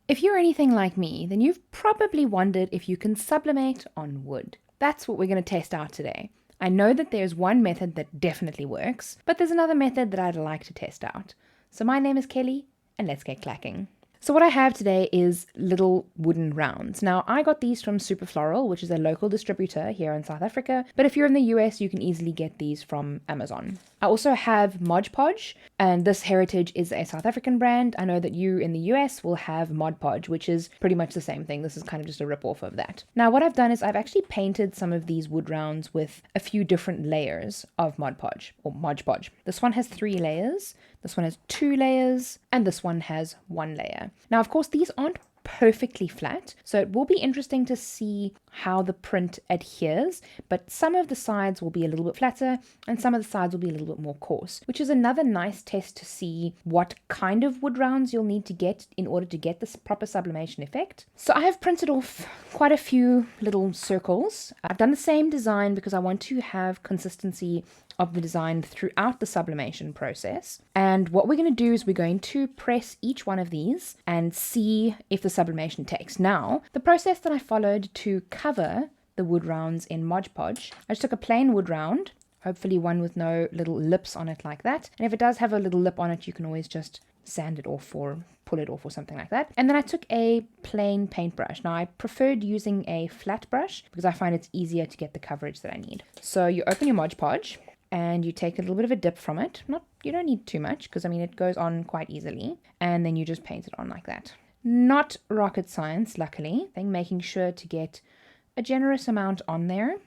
If you're anything like me, then you've probably wondered if you can sublimate on wood. That's what we're going to test out today. I know that there's one method that definitely works, but there's another method that I'd like to test out. So my name is Kelly, and let's get clacking. So what I have today is little wooden rounds. Now, I got these from Super Floral, which is a local distributor here in South Africa, but if you're in the US, you can easily get these from Amazon. I also have Mod Podge, and this Heritage is a South African brand. I know that you in the US will have Mod Podge, which is pretty much the same thing. This is kind of just a rip-off of that. Now, what I've done is I've actually painted some of these wood rounds with a few different layers of Mod Podge, or Mod Podge. This one has 3 layers. This one has 2 layers, and this one has 1 layer. Now, of course, these aren't perfectly flat, so it will be interesting to see how the print adheres, but some of the sides will be a little bit flatter and some of the sides will be a little bit more coarse, which is another nice test to see what kind of wood rounds you'll need to get in order to get this proper sublimation effect. So I have printed off quite a few little circles. I've done the same design because I want to have consistency of the design throughout the sublimation process. And what we're going to do is we're going to press each one of these and see if the sublimation takes. Now, the process that I followed to cover the wood rounds in Mod Podge, I just took a plain wood round, hopefully one with no little lips on it like that. And if it does have a little lip on it, you can always just sand it off or pull it off or something like that. And then I took a plain paintbrush. Now, I preferred using a flat brush because I find it's easier to get the coverage that I need. So you open your Mod Podge, and you take a little bit of a dip from it. You don't need too much because I mean it goes on quite easily, and then you just paint it on like that. Not rocket science, luckily. I think making sure to get a generous amount on there.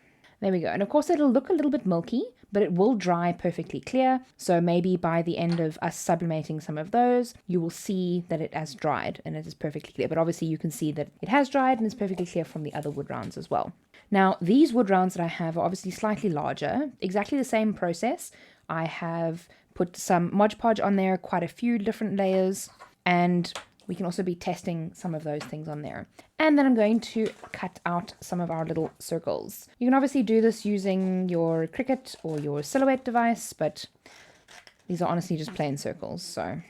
There we go. And of course it'll look a little bit milky, but it will dry perfectly clear. So maybe by the end of us sublimating some of those, you will see that it has dried and it is perfectly clear. But obviously you can see that it has dried and it's perfectly clear from the other wood rounds as well. Now, these wood rounds that I have are obviously slightly larger, exactly the same process. I have put some Mod Podge on there, quite a few different layers, and we can also be testing some of those things on there. And then I'm going to cut out some of our little circles. You can obviously do this using your Cricut or your Silhouette device, but these are honestly just plain circles, so I'm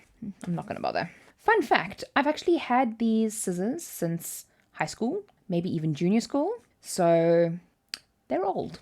not going to bother. Fun fact, I've actually had these scissors since high school, maybe even junior school. So they're old.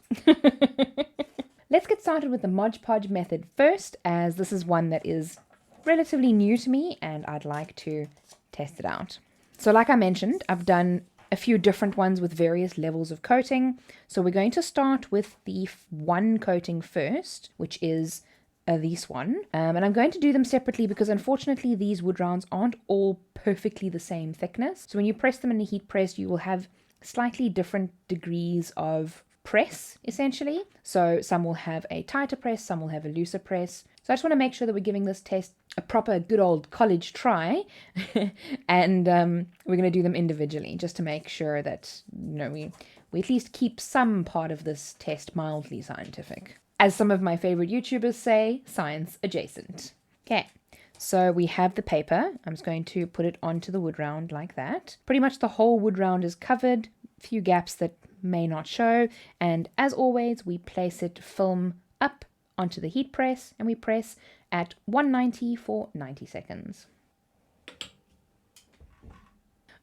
Let's get started with the Mod Podge method first, as this is one that is relatively new to me and I'd like to test it out. So like I mentioned, I've done a few different ones with various levels of coating. So we're going to start with the one coating first, which is this one. And I'm going to do them separately because unfortunately these wood rounds aren't all perfectly the same thickness. So when you press them in a heat press, you will have slightly different degrees of press, essentially. So some will have a tighter press, some will have a looser press. So I just want to make sure that we're giving this test a proper good old college try. And we're going to do them individually just to make sure that, you know, we at least keep some part of this test mildly scientific. As some of my favorite YouTubers say, science adjacent. Okay. So we have the paper. I'm just going to put it onto the wood round like that. Pretty much the whole wood round is covered, a few gaps that may not show. And as always, we place it film up onto the heat press and we press at 190 for 90 seconds.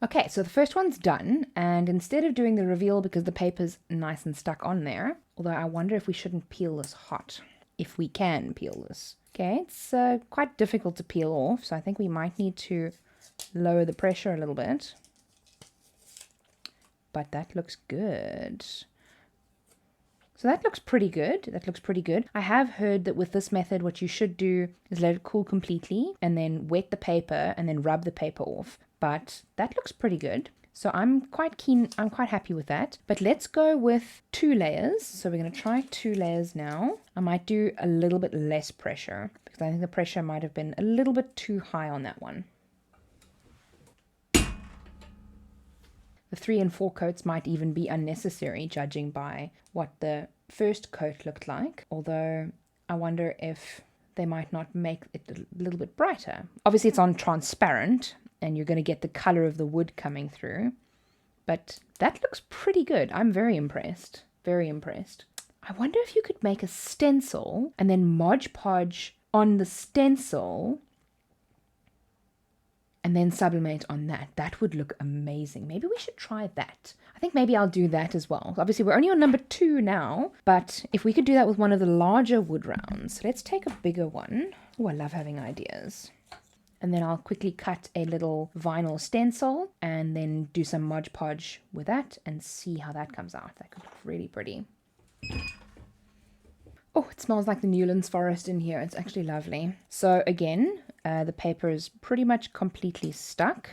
Okay, so the first one's done. And instead of doing the reveal because the paper's nice and stuck on there, although I wonder if we shouldn't peel this hot, if we can peel this. Okay, it's quite difficult to peel off, so I think we might need to lower the pressure a little bit. But that looks good. So that looks pretty good. That looks pretty good. I have heard that with this method, what you should do is let it cool completely and then wet the paper and then rub the paper off. But that looks pretty good. So I'm quite keen, I'm quite happy with that. But let's go with 2 layers. So we're going to try 2 layers now. I might do a little bit less pressure because I think the pressure might have been a little bit too high on that one. The 3 and 4 coats might even be unnecessary judging by what the first coat looked like. Although I wonder if they might not make it a little bit brighter. Obviously it's on transparent, and you're going to get the color of the wood coming through. But that looks pretty good. I'm very impressed. Very impressed. I wonder if you could make a stencil and then Mod Podge on the stencil and then sublimate on that. That would look amazing. Maybe we should try that. I think maybe I'll do that as well. Obviously, we're only on number 2 now, but if we could do that with one of the larger wood rounds. Let's take a bigger one. Oh, I love having ideas. And then I'll quickly cut a little vinyl stencil and then do some Mod Podge with that and see how that comes out. That could look really pretty. Oh, it smells like the Newlands forest in here. It's actually lovely. So again, the paper is pretty much completely stuck.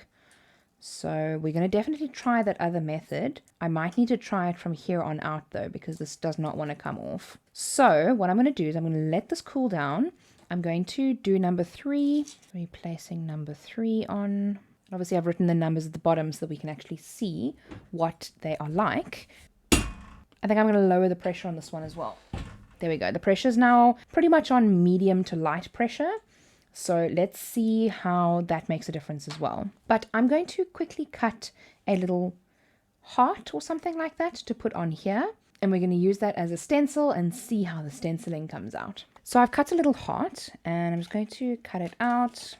So we're going to definitely try that other method. I might need to try it from here on out though, because this does not want to come off. So what I'm going to do is I'm going to let this cool down. I'm going to do number 3, replacing number 3 on. Obviously I've written the numbers at the bottom so that we can actually see what they are like. I think I'm going to lower the pressure on this one as well. There we go. The pressure is now pretty much on medium to light pressure. So let's see how that makes a difference as well. But I'm going to quickly cut a little heart or something like that to put on here. And we're going to use that as a stencil and see how the stenciling comes out. So I've cut a little heart and I'm just going to cut it out.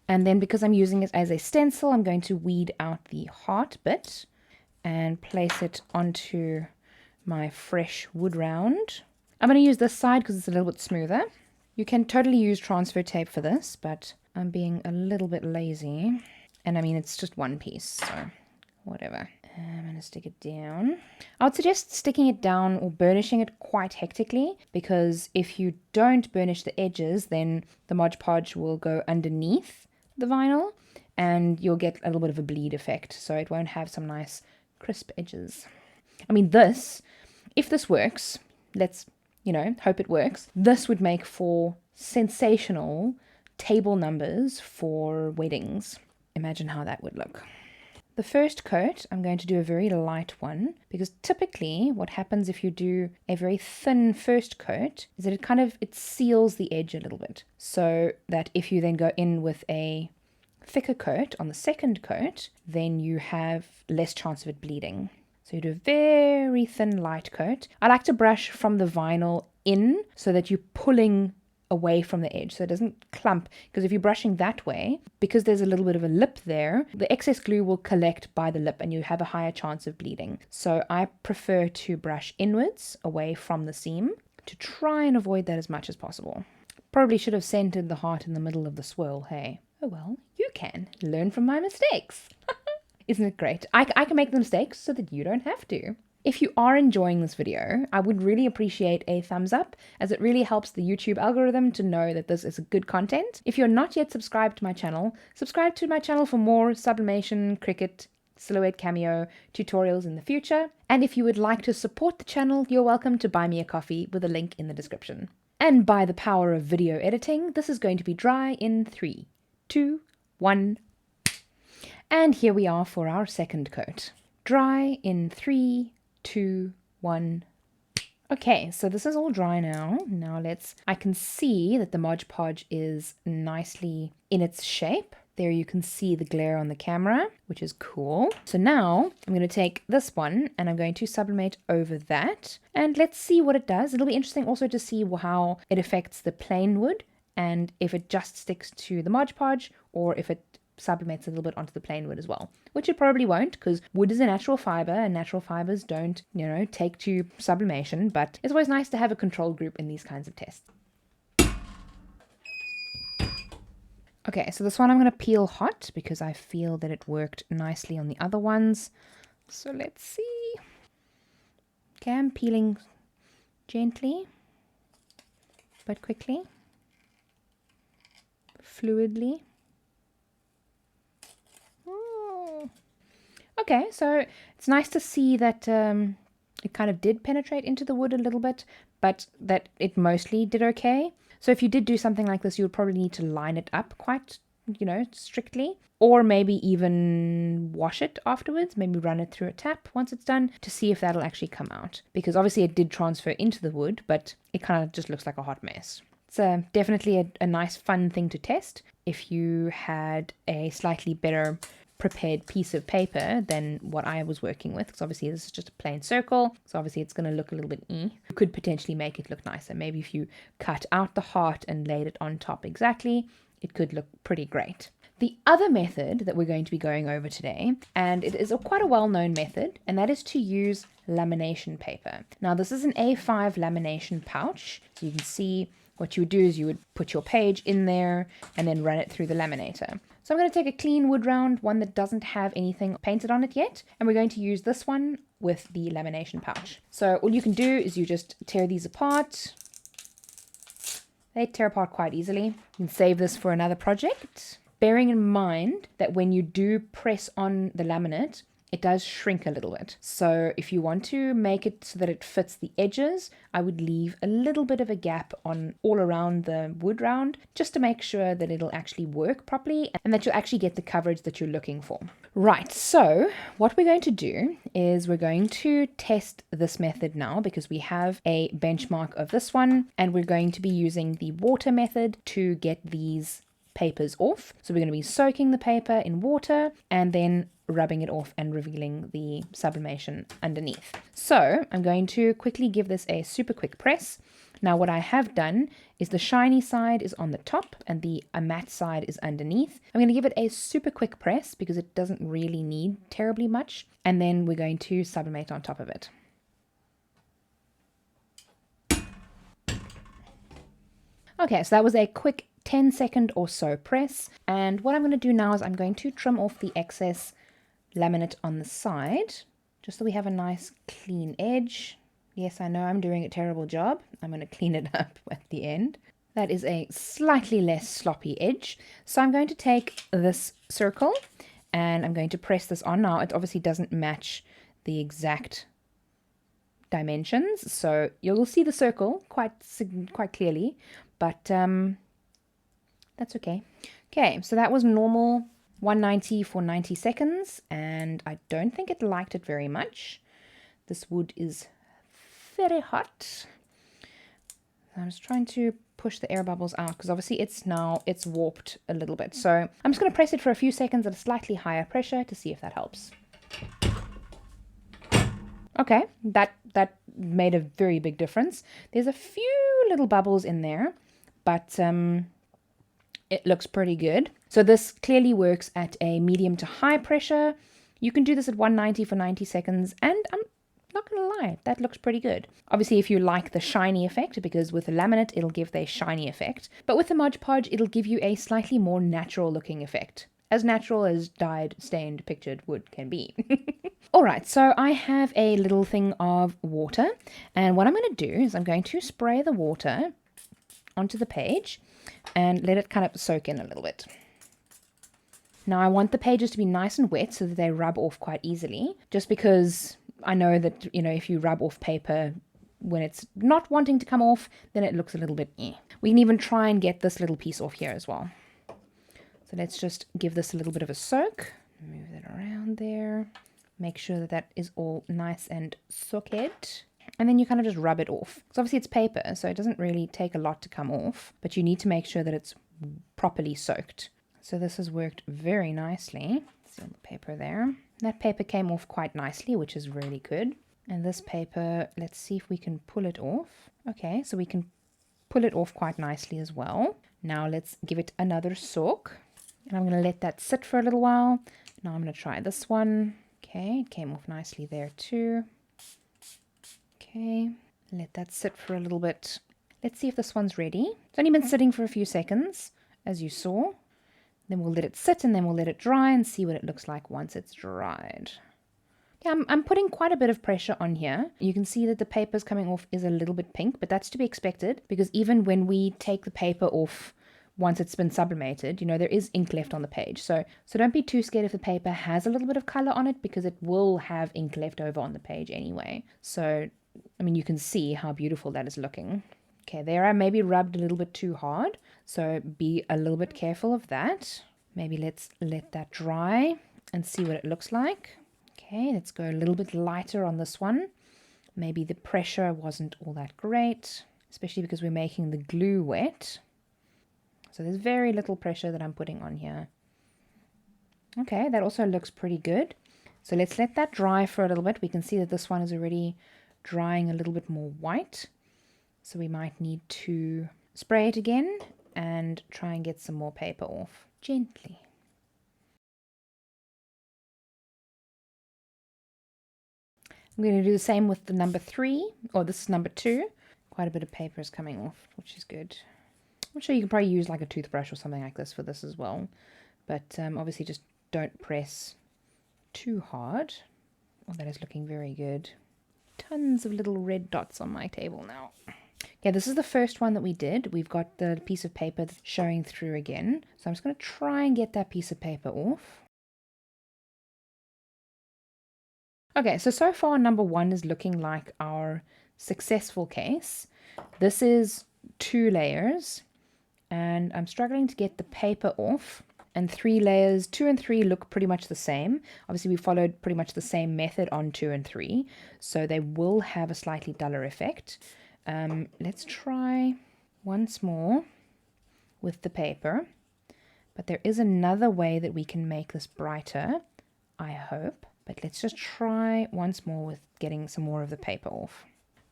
And then because I'm using it as a stencil, I'm going to weed out the heart bit and place it onto my fresh wood round. I'm going to use this side because it's a little bit smoother. You can totally use transfer tape for this, but I'm being a little bit lazy. And I mean, it's just one piece, so whatever. I'm going to stick it down. I would suggest sticking it down or burnishing it quite hectically, because if you don't burnish the edges, then the Mod Podge will go underneath the vinyl and you'll get a little bit of a bleed effect. So it won't have some nice crisp edges. I mean, if this works, let's hope it works. This would make for sensational table numbers for weddings. Imagine how that would look. The first coat, I'm going to do a very light one, because typically what happens if you do a very thin first coat is that it seals the edge a little bit. So that if you then go in with a thicker coat on the second coat, then you have less chance of it bleeding. So you do a very thin light coat. I like to brush from the vinyl in so that you're pulling away from the edge so it doesn't clump, because if you're brushing that way, because there's a little bit of a lip there, the excess glue will collect by the lip and you have a higher chance of bleeding. So I prefer to brush inwards away from the seam to try and avoid that as much as possible. Probably should have centered the heart in the middle of the swirl, hey? Oh well, you can learn from my mistakes. Isn't it great? I can make the mistakes so that you don't have to. If you are enjoying this video, I would really appreciate a thumbs up, as it really helps the YouTube algorithm to know that this is good content. If you're not yet subscribed to my channel, subscribe to my channel for more Sublimation, Cricut, Silhouette Cameo tutorials in the future. And if you would like to support the channel, you're welcome to buy me a coffee with a link in the description. And by the power of video editing, this is going to be dry in 3, 2, 1. And here we are for our second coat. Dry in 3, 2, 1. Okay, so this is all dry now. Now I can see that the Mod Podge is nicely in its shape. There you can see the glare on the camera, which is cool. So now I'm going to take this one and I'm going to sublimate over that. And let's see what it does. It'll be interesting also to see how it affects the plain wood and if it just sticks to the Mod Podge or if it sublimates a little bit onto the plain wood as well, which it probably won't, because wood is a natural fiber and natural fibers don't, take to sublimation, but it's always nice to have a control group in these kinds of tests. Okay, so this one I'm going to peel hot because I feel that it worked nicely on the other ones. So let's see. Okay, I'm peeling gently, but quickly, fluidly. Okay, so it's nice to see that it kind of did penetrate into the wood a little bit, but that it mostly did okay. So if you did do something like this, you would probably need to line it up quite, strictly, or maybe even wash it afterwards, maybe run it through a tap once it's done to see if that'll actually come out. Because obviously it did transfer into the wood, but it kind of just looks like a hot mess. It's definitely a nice, fun thing to test if you had a slightly better prepared piece of paper than what I was working with, because obviously this is just a plain circle, so obviously it's going to look a little bit You could potentially make it look nicer. Maybe if you cut out the heart and laid it on top exactly, it could look pretty great. The other method that we're going to be going over today, and it is quite a well-known method, and that is to use lamination paper. Now this is an A5 lamination pouch, so you can see what you would do is you would put your page in there and then run it through the laminator. So I'm going to take a clean wood round, one that doesn't have anything painted on it yet, and we're going to use this one with the lamination pouch. So all you can do is you just tear these apart. They tear apart quite easily. You can save this for another project, bearing in mind that when you do press on the laminate, it does shrink a little bit. So if you want to make it so that it fits the edges, I would leave a little bit of a gap on all around the wood round, just to make sure that it'll actually work properly and that you'll actually get the coverage that you're looking for. Right, so what we're going to do is we're going to test this method now, because we have a benchmark of this one, and we're going to be using the water method to get these papers off. So we're going to be soaking the paper in water and then rubbing it off and revealing the sublimation underneath. So I'm going to quickly give this a super quick press. Now what I have done is the shiny side is on the top and the matte side is underneath. I'm going to give it a super quick press because it doesn't really need terribly much, and then we're going to sublimate on top of it. Okay, so that was a quick 10-second or so press, and what I'm going to do now is I'm going to trim off the excess laminate on the side, just so we have a nice clean edge. Yes, I know I'm doing a terrible job. I'm going to clean it up at the end. That is a slightly less sloppy edge. So I'm going to take this circle and I'm going to press this on. Now it obviously doesn't match the exact dimensions, so you'll see the circle quite clearly, but that's okay. Okay, so that was normal 190 for 90 seconds, and I don't think it liked it very much. This wood is very hot. I'm just trying to push the air bubbles out because obviously it's warped a little bit. So I'm just going to press it for a few seconds at a slightly higher pressure to see if that helps. Okay, that made a very big difference. There's a few little bubbles in there, but it looks pretty good. So this clearly works at a medium to high pressure. You can do this at 190 for 90 seconds, and I'm not gonna lie, that looks pretty good. Obviously, if you like the shiny effect, because with the laminate, it'll give the shiny effect, but with the Mod Podge, it'll give you a slightly more natural looking effect. As natural as dyed, stained, pictured wood can be. All right, so I have a little thing of water, and what I'm going to do is I'm going to spray the water onto the page and let it kind of soak in a little bit. Now I want the pages to be nice and wet so that they rub off quite easily, just because I know that, you know, if you rub off paper when it's not wanting to come off, then it looks a little bit eh. We can even try and get this little piece off here as well. So let's just give this a little bit of a soak. Move that around there. Make sure that that is all nice and soaked. And then you kind of just rub it off. So obviously it's paper, so it doesn't really take a lot to come off, but you need to make sure that it's properly soaked. So this has worked very nicely. See the paper there. That paper came off quite nicely, which is really good. And this paper, let's see if we can pull it off. Okay, so we can pull it off quite nicely as well. Now let's give it another soak. And I'm going to let that sit for a little while. Now I'm going to try this one. Okay, it came off nicely there too. Okay, let that sit for a little bit. Let's see if this one's ready. It's only been sitting for a few seconds, as you saw. Then we'll let it sit and then we'll let it dry and see what it looks like once it's dried. Yeah, I'm putting quite a bit of pressure on here. You can see that the paper's coming off is a little bit pink, but that's to be expected because even when we take the paper off once it's been sublimated, you know, there is ink left on the page. So don't be too scared if the paper has a little bit of color on it, because it will have ink left over on the page anyway. So, I mean, you can see how beautiful that is looking. Okay, there I maybe rubbed a little bit too hard, so be a little bit careful of that. Maybe let's let that dry and see what it looks like. Okay, let's go a little bit lighter on this one. Maybe the pressure wasn't all that great, especially because we're making the glue wet. So there's very little pressure that I'm putting on here. Okay, that also looks pretty good. So let's let that dry for a little bit. We can see that this one is already drying a little bit more white. So we might need to spray it again and try and get some more paper off gently. I'm going to do the same with the number 3, or this is number 2. Quite a bit of paper is coming off, which is good. I'm sure you can probably use like a toothbrush or something like this for this as well. But obviously just don't press too hard. Oh, that is looking very good. Tons of little red dots on my table now. Okay, this is the first one that we did. We've got the piece of paper that's showing through again. So I'm just going to try and get that piece of paper off. Okay, so far number 1 is looking like our successful case. This is 2 layers, and I'm struggling to get the paper off. And 3 layers, 2 and 3 look pretty much the same. Obviously we followed pretty much the same method on 2 and 3, so they will have a slightly duller effect. Let's try once more with the paper, but there is another way that we can make this brighter, I hope. But let's just try once more with getting some more of the paper off.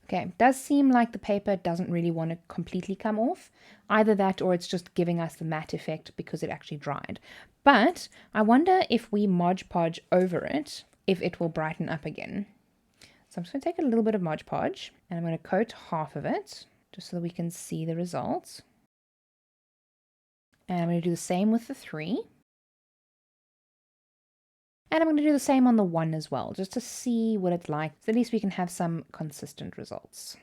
Okay, it does seem like the paper doesn't really want to completely come off. Either that or it's just giving us the matte effect because it actually dried. But I wonder if we Mod Podge over it, if it will brighten up again. So I'm just going to take a little bit of Mod Podge and I'm going to coat half of it just so that we can see the results. And I'm going to do the same with the 3. And I'm going to do the same on the 1 as well, just to see what it's like. So at least we can have some consistent results.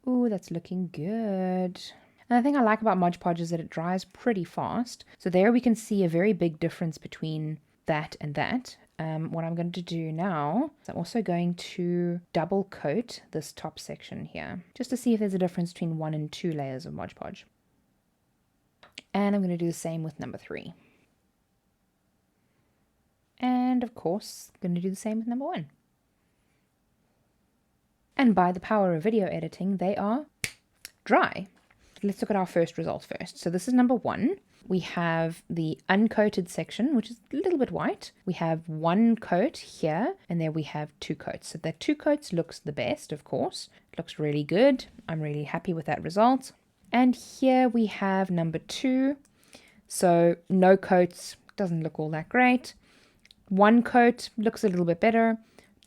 Ooh, that's looking good. And the thing I like about Mod Podge is that it dries pretty fast. So there we can see a very big difference between that and that. What I'm going to do now is I'm also going to double coat this top section here, just to see if there's a difference between 1 and 2 layers of Mod Podge. And I'm going to do the same with number 3. And of course, I'm going to do the same with number 1. And by the power of video editing, they are dry. Let's look at our first results first. So this is number 1. We have the uncoated section, which is a little bit white. We have 1 coat here, and there we have 2 coats. So that 2 coats looks the best, of course. It looks really good. I'm really happy with that result. And here we have number 2. So no coats, doesn't look all that great. 1 coat looks a little bit better.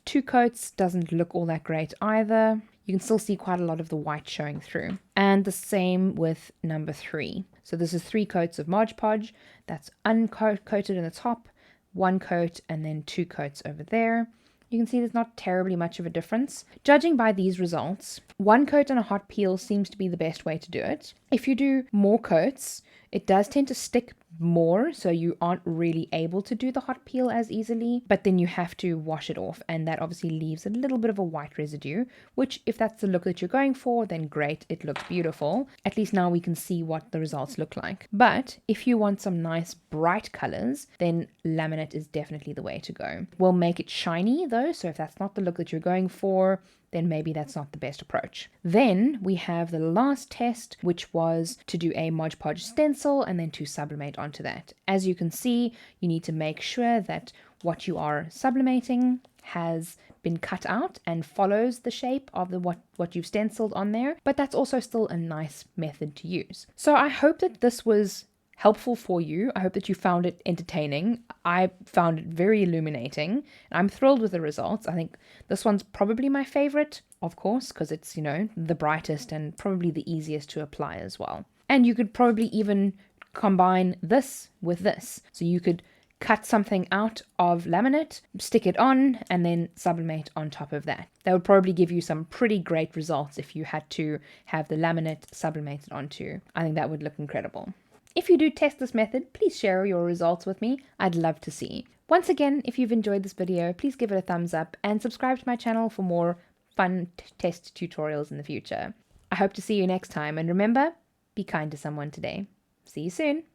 2 coats doesn't look all that great either. You can still see quite a lot of the white showing through. And the same with number 3. So this is 3 coats of Mod Podge. That's uncoated in the top, 1 coat, and then 2 coats over there. You can see there's not terribly much of a difference. Judging by these results, 1 coat and a hot peel seems to be the best way to do it. If you do more coats, it does tend to stick more, so you aren't really able to do the hot peel as easily, but then you have to wash it off, and that obviously leaves a little bit of a white residue, which if that's the look that you're going for, then great, it looks beautiful. At least now we can see what the results look like. But if you want some nice bright colors, then laminate is definitely the way to go. We'll make it shiny though, so if that's not the look that you're going for, then maybe that's not the best approach. Then we have the last test, which was to do a Mod Podge stencil and then to sublimate onto that. As you can see, you need to make sure that what you are sublimating has been cut out and follows the shape of the what you've stenciled on there, but that's also still a nice method to use. So I hope that this was helpful for you. I hope that you found it entertaining. I found it very illuminating. I'm thrilled with the results. I think this one's probably my favorite, of course, because it's, you know, the brightest and probably the easiest to apply as well. And you could probably even combine this with this. So you could cut something out of laminate, stick it on, and then sublimate on top of that. That would probably give you some pretty great results if you had to have the laminate sublimated onto. I think that would look incredible. If you do test this method, please share your results with me. I'd love to see. Once again, if you've enjoyed this video, please give it a thumbs up and subscribe to my channel for more fun test tutorials in the future. I hope to see you next time, and remember, be kind to someone today. See you soon.